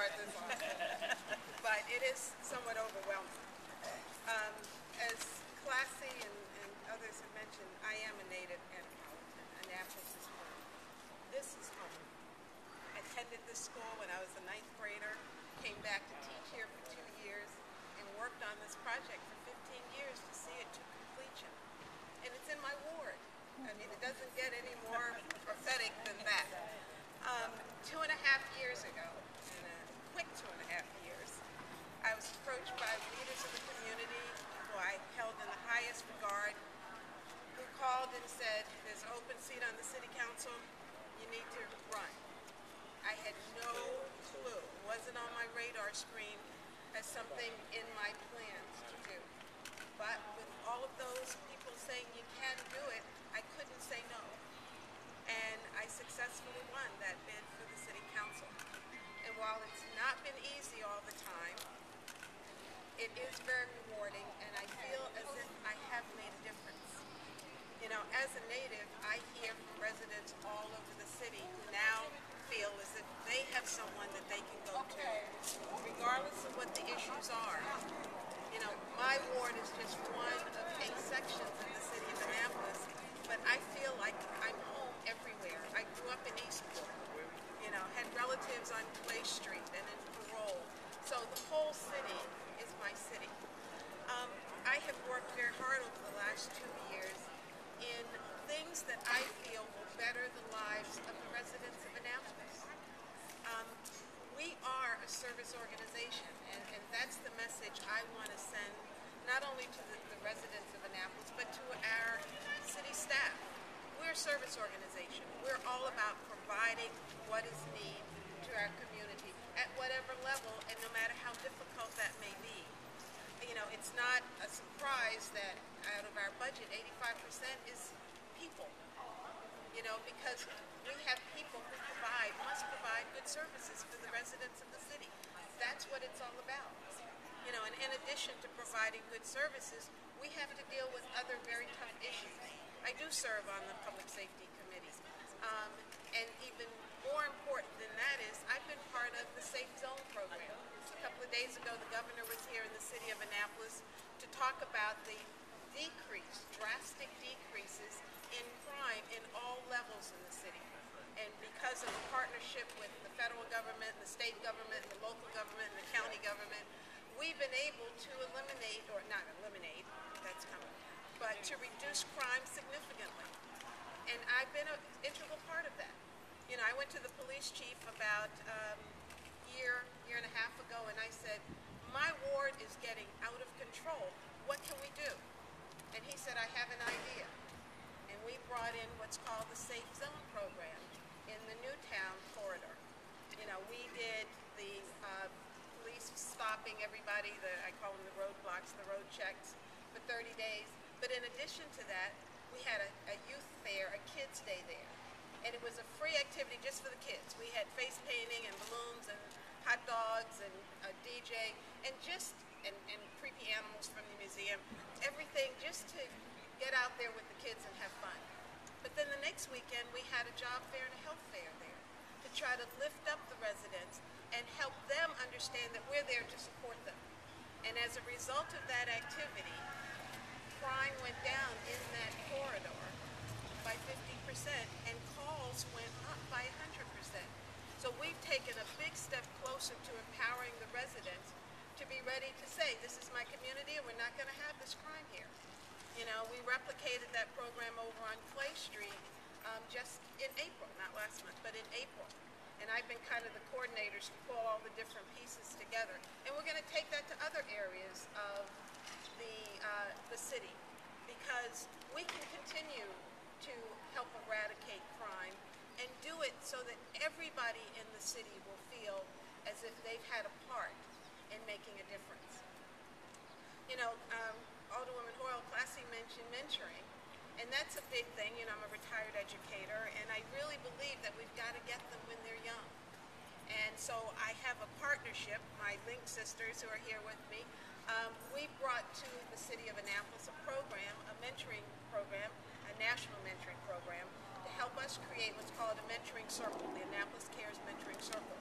start this off. But it is somewhat overwhelming. As Classy and others have mentioned, I am a native Annapolitan. Annapolis is home. This is home. I attended this school when I was a 9th grader, came back to teach here for 2 years, and worked on this project for 15 years to see it to completion. And it's in my ward. I mean, it doesn't get any more prophetic than that. 2.5 years ago, in a quick 2.5 years, I was approached by leaders of the community who I held in the highest regard, who called and said, there's an open seat on the city council, you need to run. I had no clue, it wasn't on my radar screen as something in my plans to do. But with all of those people saying you can do it, I couldn't say no. And I successfully won that bid for the city council. And while it's not been easy all the time, it is very rewarding, and I feel as if I have made a difference. You know, as a native, I hear from residents all over the city who now feel as if they have someone that they can go to, regardless of what the issues are. You know, my ward is just one of 8 sections in the city of Annapolis, but I feel like I'm home everywhere. I grew up in Eastport, you know, had relatives on Clay Street and in Parole. So the whole city is my city. I have worked very hard over the last 2 years in things that I feel will better the lives of the residents of Annapolis. We are a service organization, and that's the message I want to send not only to the residents of Annapolis, but to our city staff. We're a service organization. We're all about providing what is needed to our community at whatever level and no matter how difficult that may be. You know, it's not a surprise that out of our budget, 85% is people. You know, because we have people who must provide good services for the residents of the city. That's what it's all about. You know, and in addition to providing good services, we have to deal with other very tough issues. I do serve on the Public Safety Committee. And even more important than that is I've been part of the Safe Zone program. A couple of days ago, the governor was here in the city of Annapolis to talk about the drastic decreases in crime in all levels in the city. And because of the partnership with the federal government, the state government, the local government, and the county government, we've been able to eliminate, or not eliminate, that's coming, but to reduce crime significantly. And I've been an integral part of that. You know, I went to the police chief about year and a half ago, and I said, my ward is getting out of control. What can we do? And he said, I have an idea. And we brought in what's called the Safe Zone program in the Newtown corridor. You know, we did the police stopping everybody, I call them the roadblocks, the road checks, for 30 days. But in addition to that, we had a youth fair, a kids' day there. And it was a free activity just for the kids. We had face painting and balloons and hot dogs and a DJ and and creepy animals from the museum, everything just to get out there with the kids and have fun. But then the next weekend we had a job fair and a health fair there to try to lift up the residents and help them understand that we're there to support them. And as a result of that activity, crime went down in that corridor by 50% and calls went up by 100%. So we've taken a big step closer to empowering the residents to be ready to say, this is my community and we're not going to have this crime here. You know, we replicated that program over on Clay Street just in April, not last month, but in April. And I've been kind of the coordinators to pull all the different pieces together. And we're going to take that to other areas of the city, because we can continue to help eradicate crime and do it so that everybody in the city will feel as if they've had a part in making a difference. You know, Alderwoman Hoyle Classy mentioned mentoring, and that's a big thing. You know, I'm a retired educator, and I really believe that we've got to get them when they're young. And so I have a partnership, my Link sisters who are here with me, we brought to the city of Annapolis a program, a mentoring program, a national mentoring program, to help us create what's called a mentoring circle, the Annapolis Cares Mentoring Circle.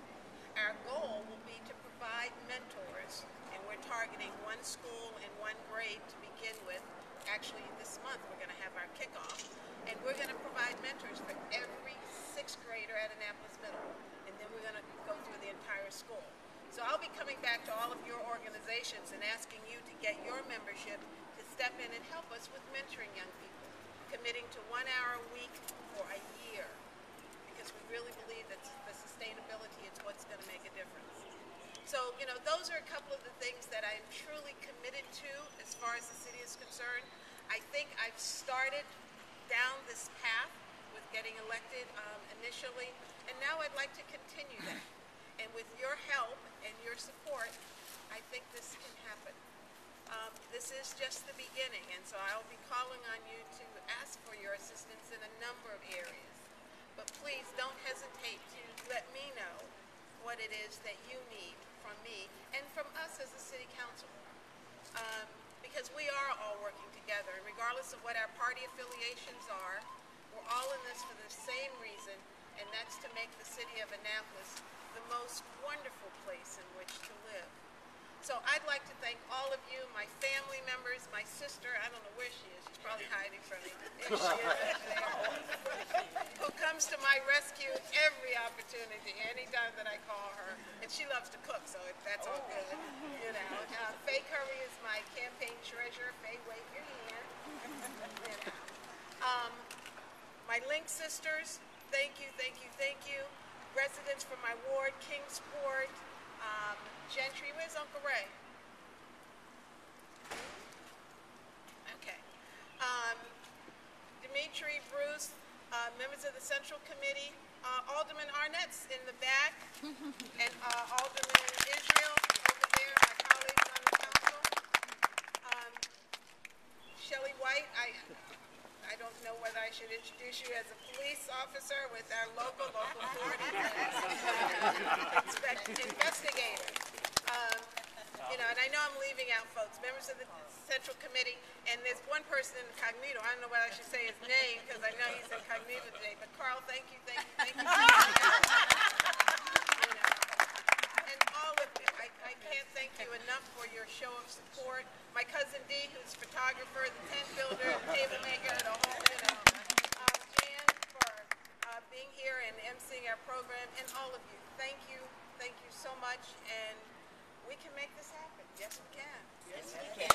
our goal will be to provide mentors, and we're targeting one school and one grade to begin with. Actually, this month we're going to have our kickoff, and we're going to provide mentors for every sixth grader at Annapolis Middle, and then we're going to go through the entire school. So I'll be coming back to all of your organizations and asking you to get your membership to step in and help us with mentoring young people, committing to 1 hour a week for a year, because we really believe that the sustainability is what's going to make a difference. So, you know, those are a couple of the things that I'm truly committed to as far as the city is concerned. I think I've started down this path with getting elected initially, and now I'd like to continue that. And with your help and your support, I think this can happen. This is just the beginning, and so I'll be calling on you to ask for your assistance in a number of areas. But please don't hesitate to let me know what it is that you need from me and from us as a city council. Because we are all working together, and regardless of what our party affiliations are, we're all in this for the same reason, and that's to make the city of Annapolis the most wonderful place in which to live. So I'd like to thank all of you, my family members, my sister, I don't know where she is, she's probably hiding from me, there she is, who comes to my rescue every opportunity, anytime that I call her, and she loves to cook, so that's all good, you know. Faye Curry is my campaign treasurer. Faye, wave your hand. You know. My Link sisters, thank you, thank you, thank you. Residents from my ward, Kingsport, Gentry. Where's Uncle Ray? Okay. Dimitri, Bruce, members of the Central Committee, Alderman Arnett's in the back, and Alderman Israel over there, my colleagues on the council. Shelley White, I don't know whether I should introduce you as a police officer with our local 40 investigators. You know, and I know I'm leaving out folks, members of the Central Committee, and there's one person incognito. I don't know whether I should say his name because I know he's incognito today, but Carl, thank you, thank you, thank you. You know, and all of you, I can't thank you enough for your show of support. My cousin Dee, who's photographer, the tent builder, the table maker, the whole, you know. Jan for being here and emceeing our program, and all of you, thank you so much, and we can make this happen. Yes, we can. Yes, we can.